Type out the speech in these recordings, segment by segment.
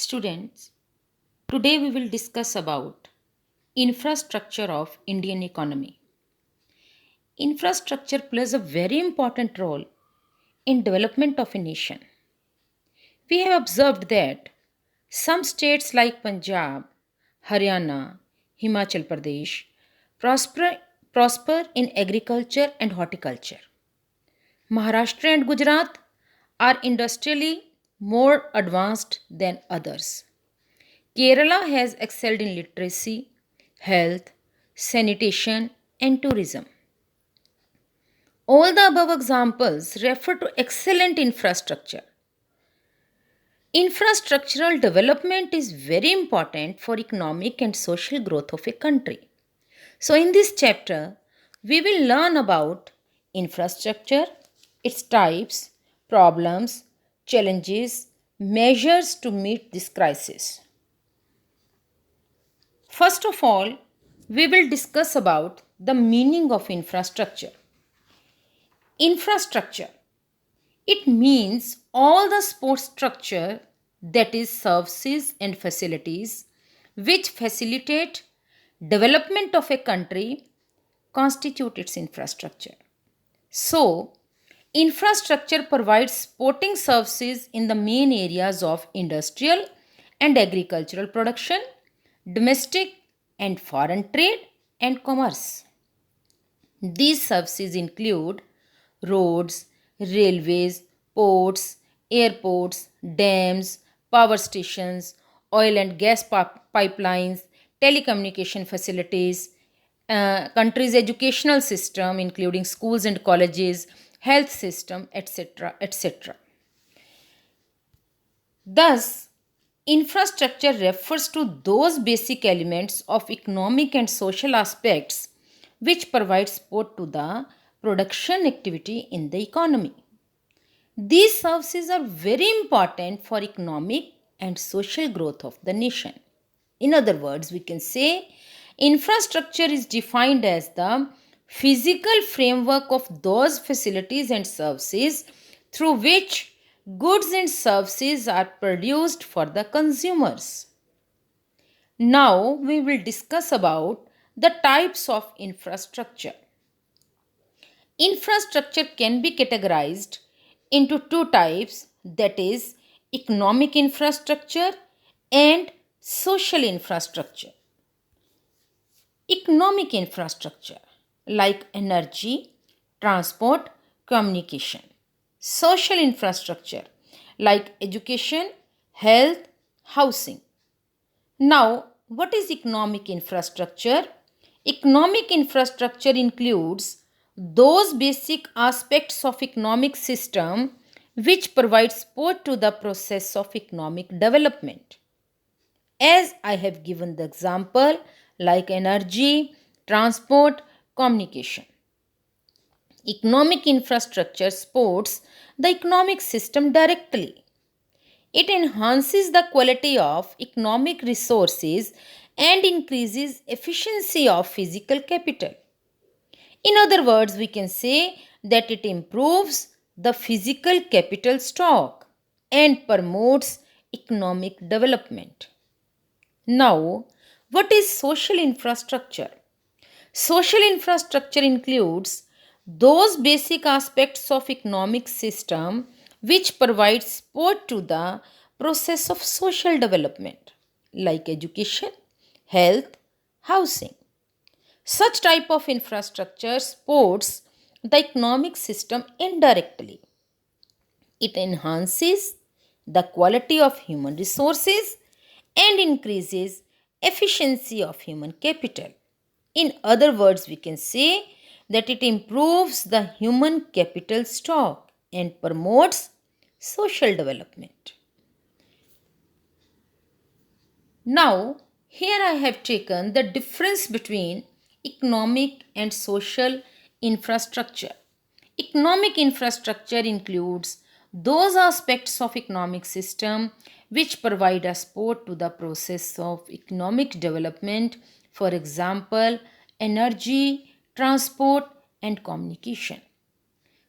Students, today we will discuss about infrastructure of Indian economy. Infrastructure plays a very important role in development of a nation. We have observed that some states like Punjab, Haryana, Himachal Pradesh prosper in agriculture and horticulture. Maharashtra and Gujarat are industrially more advanced than others. Kerala has excelled in literacy, health, sanitation, and tourism. All the above examples refer to excellent infrastructure. Infrastructural development is very important for economic and social growth of a country. So, in this chapter, we will learn about infrastructure, its types, problems, challenges, measures to meet this crisis. First of all, we will discuss about the meaning of infrastructure. Infrastructure, it means all the support structure, that is services and facilities which facilitate development of a country constitute its infrastructure. So, infrastructure provides supporting services in the main areas of industrial and agricultural production, domestic and foreign trade, and commerce. These services include roads, railways, ports, airports, dams, power stations, oil and gas pipelines, telecommunication facilities, country's educational system, including schools and colleges, health system, etc., etc. Thus, infrastructure refers to those basic elements of economic and social aspects which provide support to the production activity in the economy. These services are very important for economic and social growth of the nation. In other words, we can say infrastructure is defined as the physical framework of those facilities and services through which goods and services are produced for the consumers. Now we will discuss about the types of infrastructure. Infrastructure can be categorized into two types, that is economic infrastructure and social infrastructure. Economic infrastructure like energy, transport, communication. Social infrastructure like education, health, housing. Now, what is economic infrastructure? Economic infrastructure includes those basic aspects of economic system which provide support to the process of economic development. As I have given the example like energy, transport, communication. Economic infrastructure supports the economic system directly. It enhances the quality of economic resources and increases efficiency of physical capital. In other words, we can say that it improves the physical capital stock and promotes economic development. Now, what is social infrastructure? Social infrastructure includes those basic aspects of economic system which provide support to the process of social development like education, health, housing. Such type of infrastructure supports the economic system indirectly. It enhances the quality of human resources and increases efficiency of human capital. In other words, we can say that it improves the human capital stock and promotes social development. Now, here I have taken the difference between economic and social infrastructure. Economic infrastructure includes those aspects of economic system which provide a support to the process of economic development, for example, energy, transport, and communication.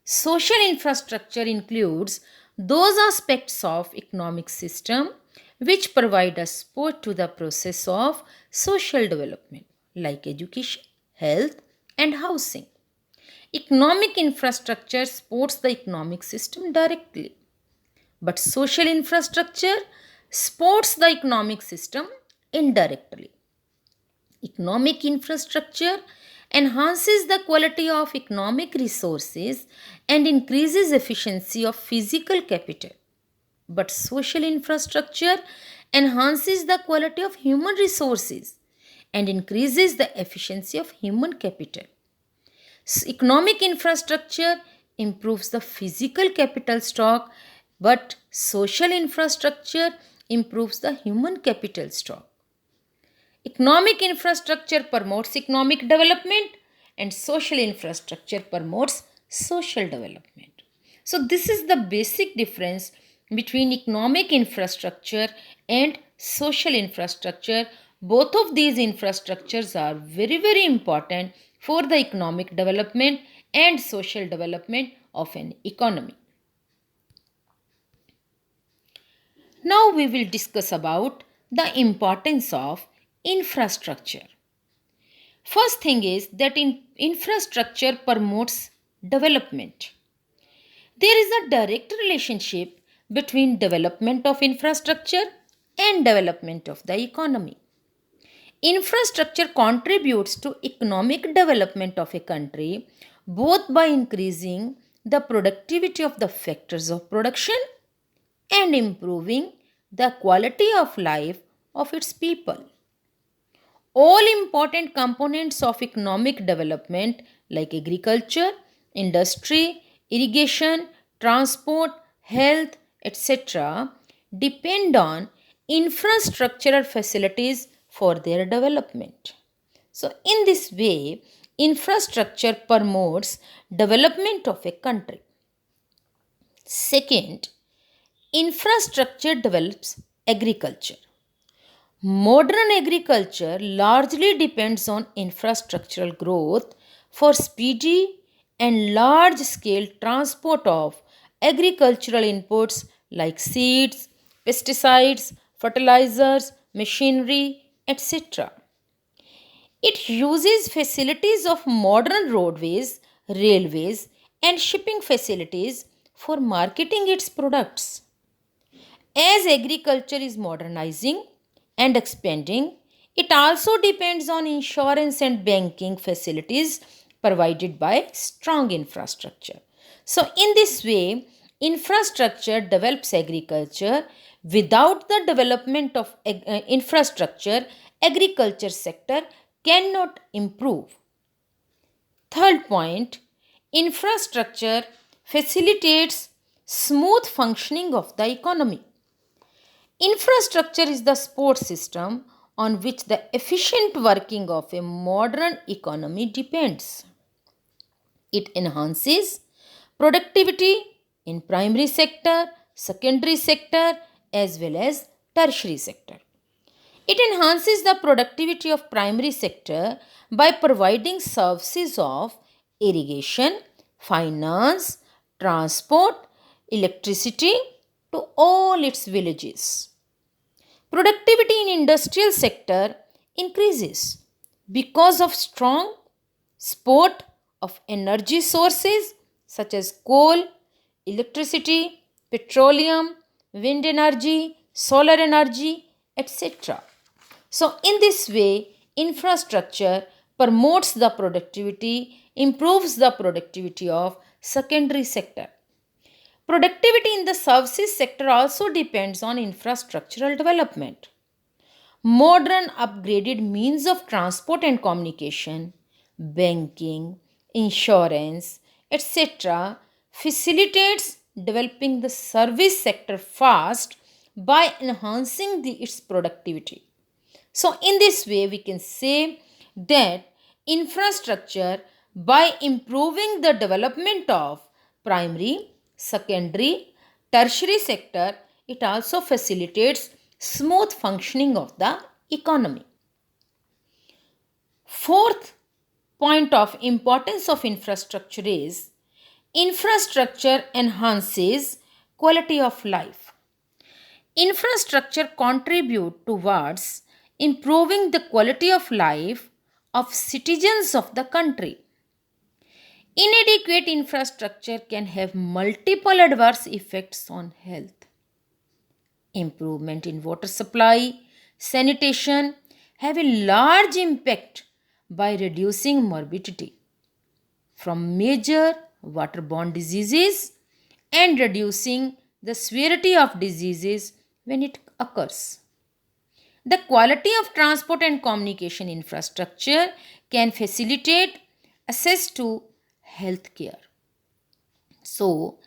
Social infrastructure includes those aspects of economic system which provide a support to the process of social development like education, health, and housing. Economic infrastructure supports the economic system directly, but social infrastructure supports the economic system indirectly. Economic infrastructure enhances the quality of economic resources and increases efficiency of physical capital. But social infrastructure enhances the quality of human resources and increases the efficiency of human capital. Economic infrastructure improves the physical capital stock, but social infrastructure improves the human capital stock. Economic infrastructure promotes economic development and social infrastructure promotes social development. So, this is the basic difference between economic infrastructure and social infrastructure. Both of these infrastructures are very, very important for the economic development and social development of an economy. Now we will discuss about the importance of infrastructure. First thing is that infrastructure promotes development. There is a direct relationship between development of infrastructure and development of the economy. Infrastructure contributes to economic development of a country both by increasing the productivity of the factors of production and improving the quality of life of its people. All important components of economic development like agriculture, industry, irrigation, transport, health, etc., depend on infrastructural facilities for their development. So, in this way, infrastructure promotes development of a country. Second, infrastructure develops agriculture. Modern agriculture largely depends on infrastructural growth for speedy and large scale transport of agricultural inputs like seeds, pesticides, fertilizers, machinery, etc. It uses facilities of modern roadways, railways, and shipping facilities for marketing its products. As agriculture is modernizing and expanding, it also depends on insurance and banking facilities provided by strong infrastructure. So, in this way, infrastructure develops agriculture. Without the development of infrastructure, agriculture sector cannot improve. Third point, infrastructure facilitates smooth functioning of the economy. Infrastructure is the support system on which the efficient working of a modern economy depends. It enhances productivity in primary sector, secondary sector as well as tertiary sector. It enhances the productivity of primary sector by providing services of irrigation, finance, transport, electricity to all its villages. Productivity in industrial sector increases because of strong support of energy sources such as coal, electricity, petroleum, wind energy, solar energy, etc. So, in this way, infrastructure promotes the productivity, improves the productivity of secondary sector. Productivity in the services sector also depends on infrastructural development. Modern upgraded means of transport and communication, banking, insurance, etc. facilitates developing the service sector fast by enhancing its productivity. So, in this way, we can say that infrastructure, by improving the development of primary, secondary, tertiary sector, it also facilitates smooth functioning of the economy. Fourth point of importance of infrastructure is infrastructure enhances quality of life. Infrastructure contribute towards improving the quality of life of citizens of the country. Inadequate infrastructure can have multiple adverse effects on health. Improvement in water supply, sanitation have a large impact by reducing morbidity from major waterborne diseases and reducing the severity of diseases when it occurs. The quality of transport and communication infrastructure can facilitate access to health care. So,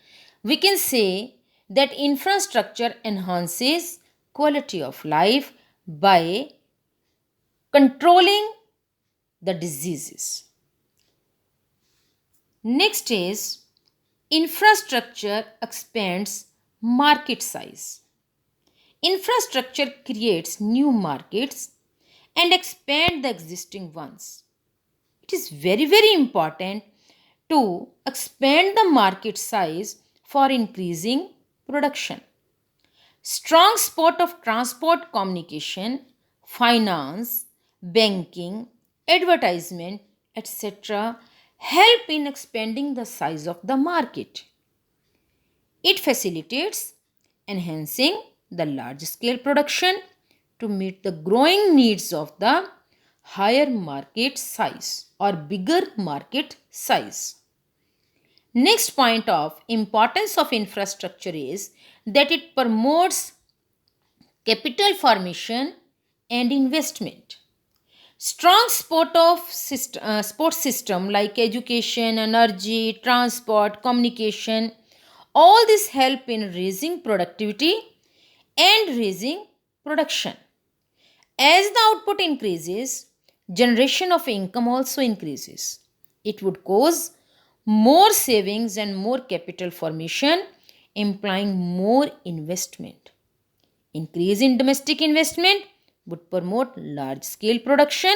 we can say that infrastructure enhances quality of life by controlling the diseases. Next is infrastructure expands market size. Infrastructure creates new markets and expand the existing ones. It is very important to expand the market size for increasing production. Strong support of transport communication, finance, banking, advertisement, etc. help in expanding the size of the market. It facilitates enhancing the large scale production to meet the growing needs of the higher market size or bigger market size. Next point of importance of infrastructure is that it promotes capital formation and investment. Strong support system like education, energy, transport, communication, all this help in raising productivity and raising production. As the output increases, generation of income also increases. It would cause more savings and more capital formation, implying more investment. Increase in domestic investment would promote large scale production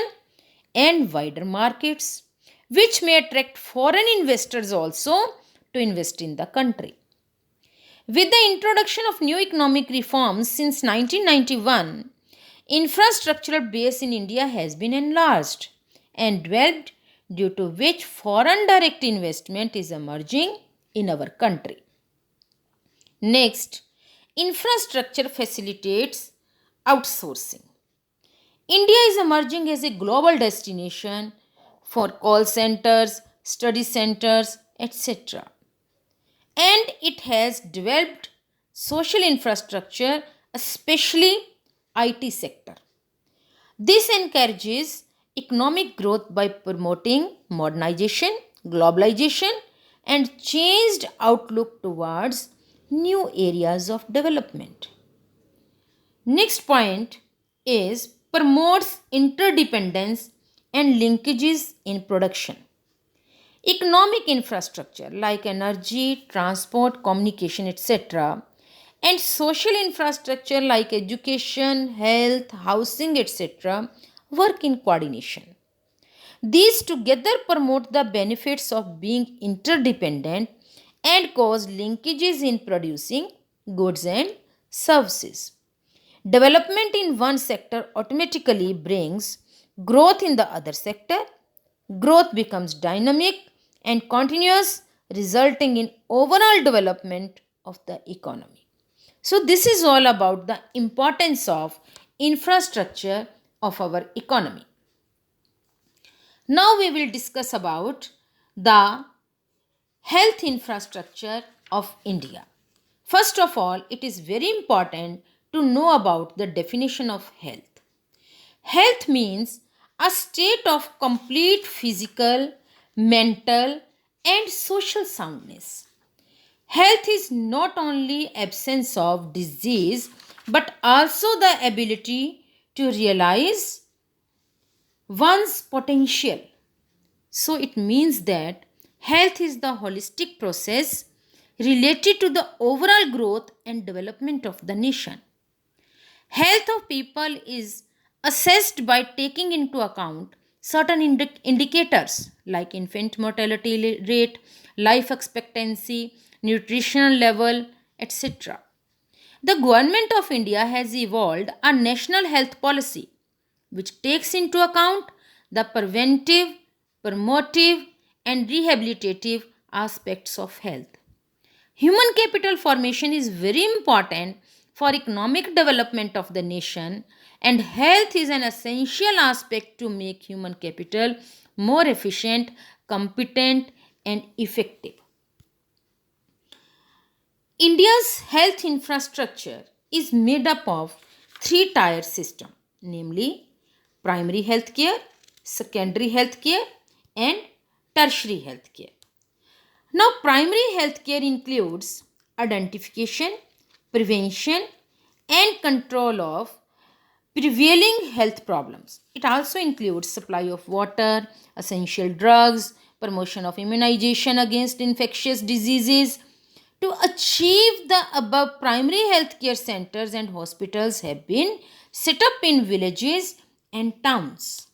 and wider markets, which may attract foreign investors also to invest in the country. With the introduction of new economic reforms since 1991, infrastructural base in India has been enlarged and developed, due to which foreign direct investment is emerging in our country. Next, infrastructure facilitates outsourcing. India is emerging as a global destination for call centers, study centers, etc. And it has developed social infrastructure, especially IT sector. This encourages economic growth by promoting modernization, globalization, and changed outlook towards new areas of development. Next point is promotes interdependence and linkages in production. Economic infrastructure like energy, transport, communication, etc., and social infrastructure like education, health, housing, etc., work in coordination. These together promote the benefits of being interdependent and cause linkages in producing goods and services. Development in one sector automatically brings growth in the other sector. Growth becomes dynamic and continuous, resulting in overall development of the economy. So, this is all about the importance of infrastructure of our economy. Now, we will discuss about the health infrastructure of India. First of all, it is very important to know about the definition of health. Health means a state of complete physical, mental, and social soundness. Health is not only absence of disease but also the ability to realize one's potential. So it means that health is the holistic process related to the overall growth and development of the nation. Health of people is assessed by taking into account certain indicators like infant mortality rate, life expectancy, nutritional level, etc. The government of India has evolved a national health policy which takes into account the preventive, promotive, and rehabilitative aspects of health. Human capital formation is very important for economic development of the nation, and health is an essential aspect to make human capital more efficient, competent, and effective. India's health infrastructure is made up of three-tier system, namely primary healthcare, secondary healthcare, and tertiary healthcare. Now, primary healthcare includes identification, prevention, and control of prevailing health problems. It also includes supply of water, essential drugs, promotion of immunization against infectious diseases. To achieve the above, primary healthcare centers and hospitals have been set up in villages and towns.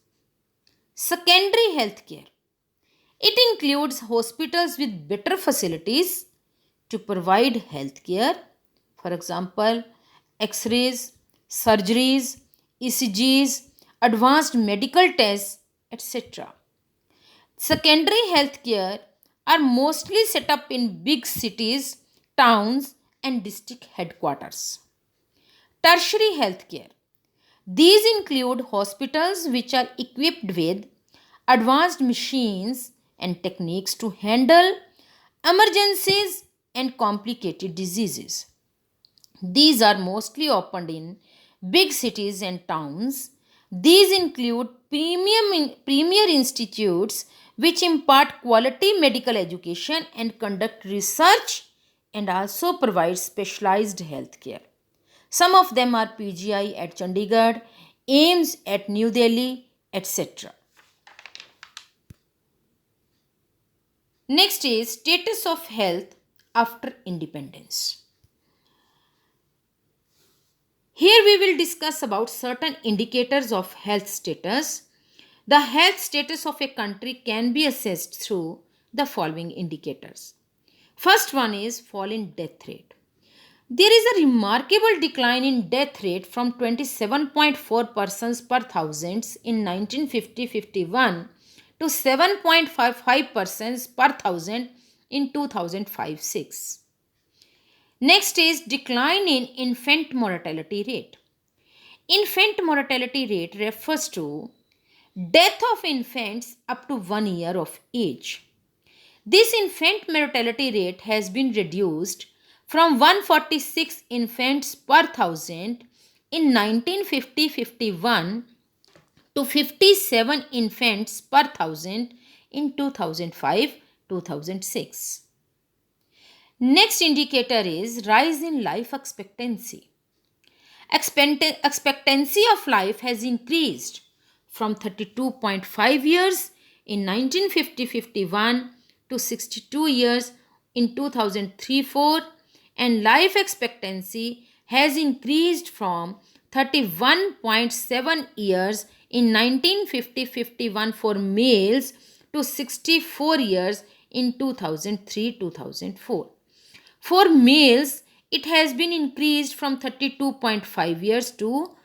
Secondary healthcare. It includes hospitals with better facilities to provide healthcare, for example, x rays, surgeries, ECGs, advanced medical tests, etc. Secondary healthcare are mostly set up in big cities, towns, and district headquarters. Tertiary healthcare. These include hospitals which are equipped with advanced machines and techniques to handle emergencies and complicated diseases. These are mostly opened in big cities and towns. These include premier institutes which impart quality medical education and conduct research and also provide specialized health care. Some of them are PGI at Chandigarh, AIMS at New Delhi, etc. Next is status of health after independence. Here we will discuss about certain indicators of health status. The health status of a country can be assessed through the following indicators. First one is fall in death rate. There is a remarkable decline in death rate from 27.4 persons per thousand in 1950-51 to 7.55 persons per thousand in 2005-6. Next is decline in infant mortality rate. Infant mortality rate refers to death of infants up to 1 year of age. This infant mortality rate has been reduced from 146 infants per thousand in 1950-51 to 57 infants per thousand in 2005-2006. Next indicator is rise in life expectancy. Expectancy of life has increased from 32.5 years in 1950-51 to 62 years in 2003-4, and life expectancy has increased from 31.7 years in 1950-51 for males to 64 years in 2003-2004. For males, it has been increased from 32.5 years to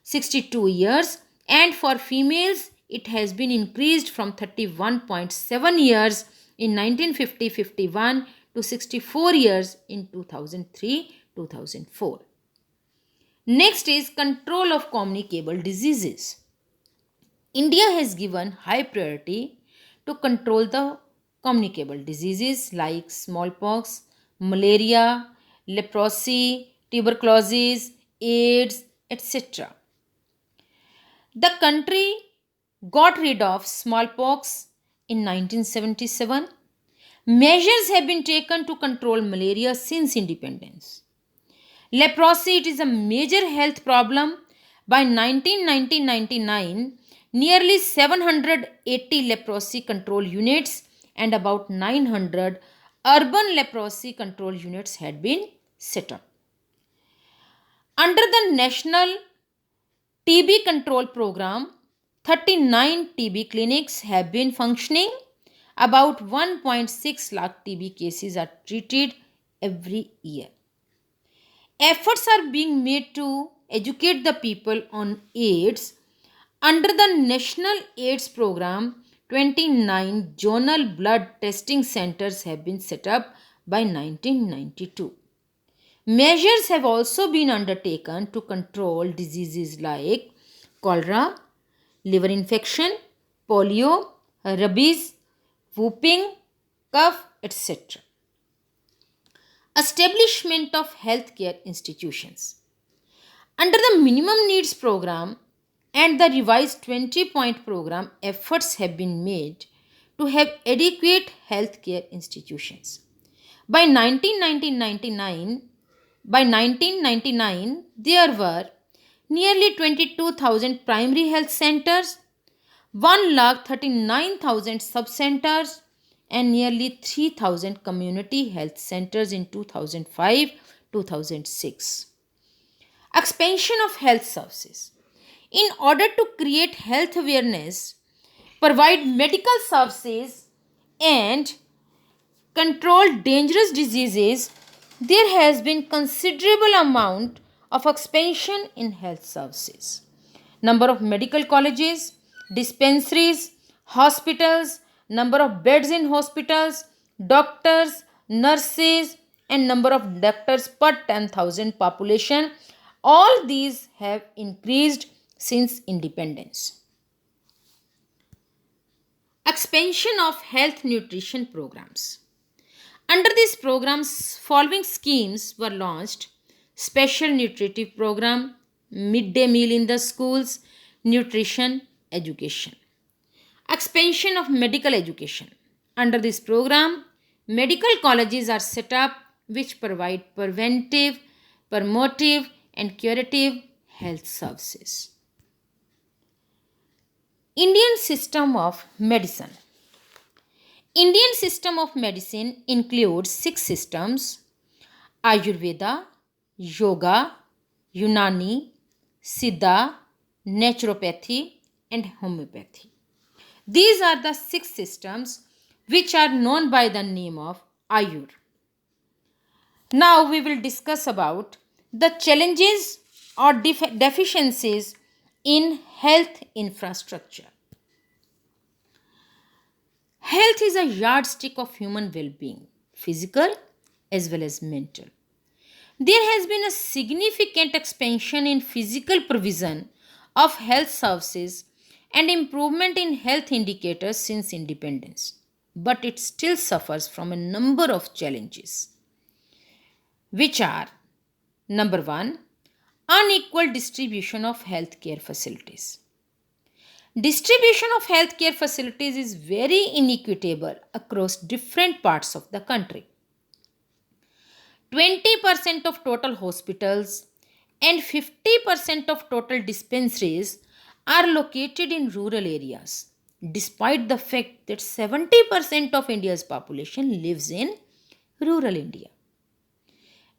62 years, and for females, it has been increased from 31.7 years in 1950-51 to 64 years in 2003-2004. Next is control of communicable diseases. India has given high priority to control the communicable diseases like smallpox, malaria, leprosy, tuberculosis, AIDS, etc. The country got rid of smallpox in 1977. Measures have been taken to control malaria since independence. Leprosy, it is a major health problem. By 1999, nearly 780 leprosy control units and about 900 urban leprosy control units had been set up. Under the National TB Control Program, 39 TB clinics have been functioning. About 1.6 lakh TB cases are treated every year. efforts are being made to educate the people on AIDS. Under the National AIDS Program, 29 zonal blood testing centers have been set up by 1992. Measures have also been undertaken to control diseases like cholera, liver infection, polio, rabies, whooping cough, etc. Establishment of healthcare institutions. Under the Minimum Needs Program and the revised 20-point program, efforts have been made to have adequate healthcare institutions. By 1999, there were nearly 22,000 primary health centers, 1,39,000 sub-centers, and nearly 3,000 community health centers in 2005-2006. Expansion of health services. In order to create health awareness, provide medical services, and control dangerous diseases, there has been considerable amount of expansion in health services. Number of medical colleges, dispensaries, hospitals, number of beds in hospitals, doctors, nurses, and number of doctors per 10,000 population, all these have increased since independence. Expansion of health nutrition programs. Under these programs, following schemes were launched: special nutritive program, midday meal in the schools, nutrition education. Expansion of medical education. Under this program, medical colleges are set up which provide preventive, promotive, and curative health services. Indian system of medicine. Indian system of medicine includes 6 systems: Ayurveda, Yoga, Unani, Siddha, Naturopathy, and Homeopathy. These are the 6 systems which are known by the name of Ayur. Now we will discuss about the challenges or deficiencies in health infrastructure. Health is a yardstick of human well-being, physical as well as mental. There has been a significant expansion in physical provision of health services and improvement in health indicators since independence, but it still suffers from a number of challenges, which are: number 1, unequal distribution of healthcare facilities. Distribution of healthcare facilities is very inequitable across different parts of the country. 20% of total hospitals and 50% of total dispensaries are located in rural areas, despite the fact that 70% of India's population lives in rural India.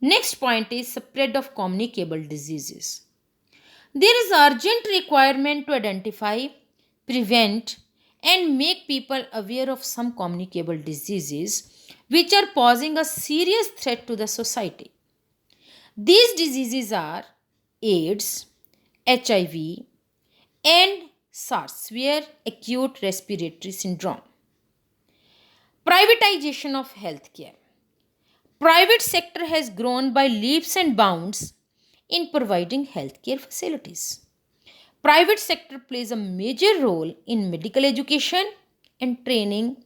Next point is spread of communicable diseases. There is urgent requirement to identify, prevent, and make people aware of some communicable diseases which are posing a serious threat to the society. These diseases are AIDS, HIV, and SARS, severe acute respiratory syndrome. Privatization of healthcare. Private sector has grown by leaps and bounds in providing healthcare facilities. Private sector plays a major role in medical education and training,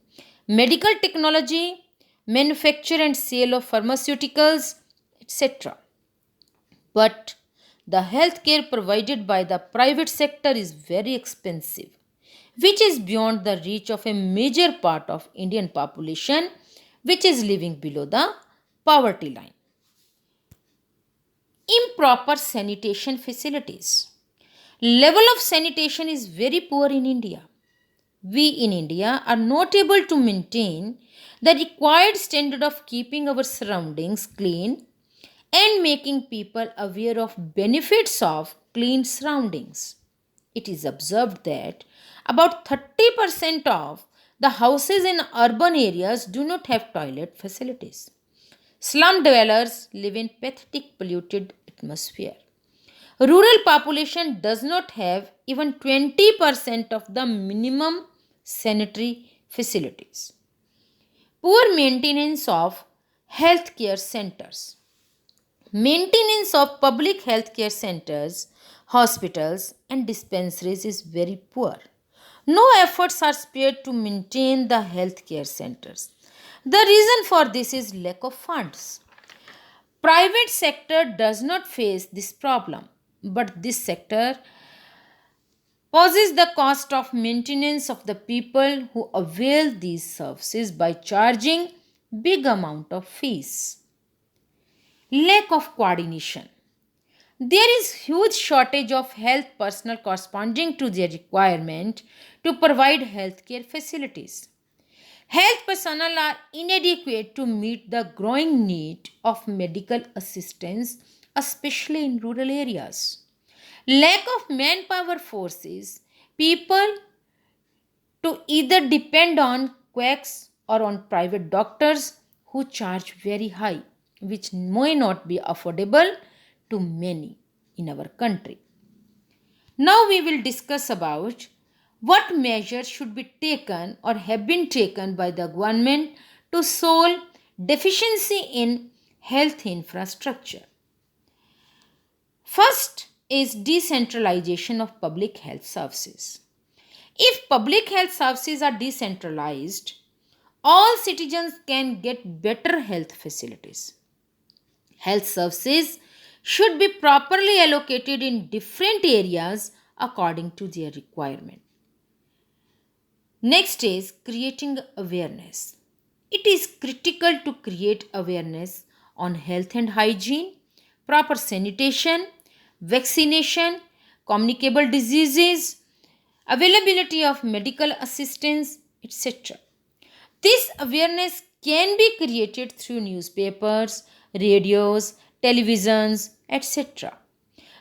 medical technology, manufacture and sale of pharmaceuticals, etc. But the healthcare provided by the private sector is very expensive, which is beyond the reach of a major part of Indian population, which is living below the poverty line. Improper sanitation facilities. Level of sanitation is very poor in India. We in India are not able to maintain the required standard of keeping our surroundings clean and making people aware of benefits of clean surroundings. It is observed that about 30% of the houses in urban areas do not have toilet facilities. Slum dwellers live in pathetic polluted atmosphere. Rural population does not have even 20% of the minimum sanitary facilities. Poor maintenance of healthcare centers. Maintenance of public healthcare centers, hospitals, and dispensaries is very poor. No efforts are spared to maintain the healthcare centers. The reason for this is lack of funds. Private sector does not face this problem, but this sector poses the cost of maintenance of the people who avail these services by charging big amount of fees. Lack of coordination. There is huge shortage of health personnel corresponding to their requirement to provide healthcare facilities. Health personnel are inadequate to meet the growing need of medical assistance, especially in rural areas. Lack of manpower forces people to either depend on quacks or on private doctors who charge very high, which may not be affordable to many in our country. Now we will discuss about what measures should be taken or have been taken by the government to solve deficiency in health infrastructure. First is decentralization of public health services. If public health services are decentralized, all citizens can get better health facilities. Health services should be properly allocated in different areas according to their requirement. Next is creating awareness. It is critical to create awareness on health and hygiene, proper sanitation, vaccination, communicable diseases, availability of medical assistance, etc. This awareness can be created through newspapers, radios, televisions, etc.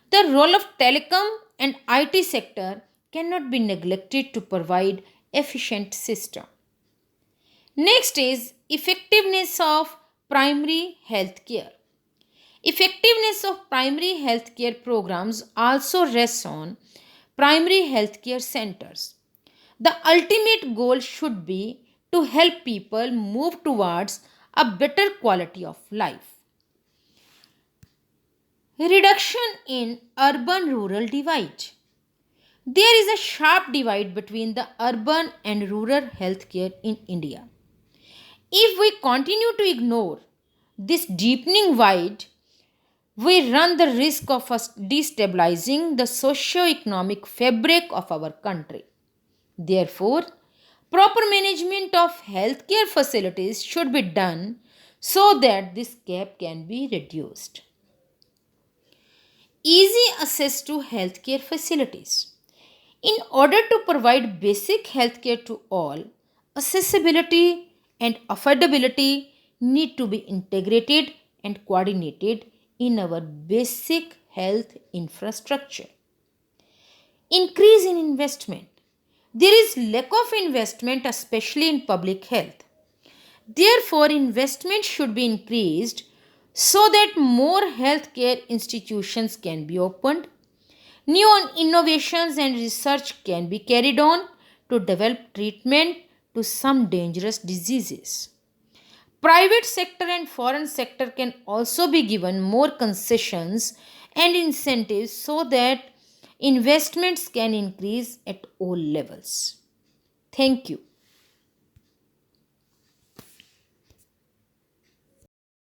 The role of telecom and IT sector cannot be neglected to provide efficient system. Next is effectiveness of primary health care. Effectiveness of primary health care programs also rests on primary health care centers. The ultimate goal should be to help people move towards a better quality of life. Reduction in urban rural divide. There is a sharp divide between the urban and rural healthcare in India. If we continue to ignore this deepening divide, we run the risk of us destabilizing the socio-economic fabric of our country. Therefore, proper management of healthcare facilities should be done so that this gap can be reduced. Easy access to healthcare facilities. In order to provide basic healthcare to all, accessibility and affordability need to be integrated and coordinated in our basic health infrastructure. Increase in investment. There is lack of investment, especially in public health. Therefore, investment should be increased so that more healthcare institutions can be opened. New innovations and research can be carried on to develop treatment to some dangerous diseases. Private sector and foreign sector can also be given more concessions and incentives so that investments can increase at all levels. Thank you.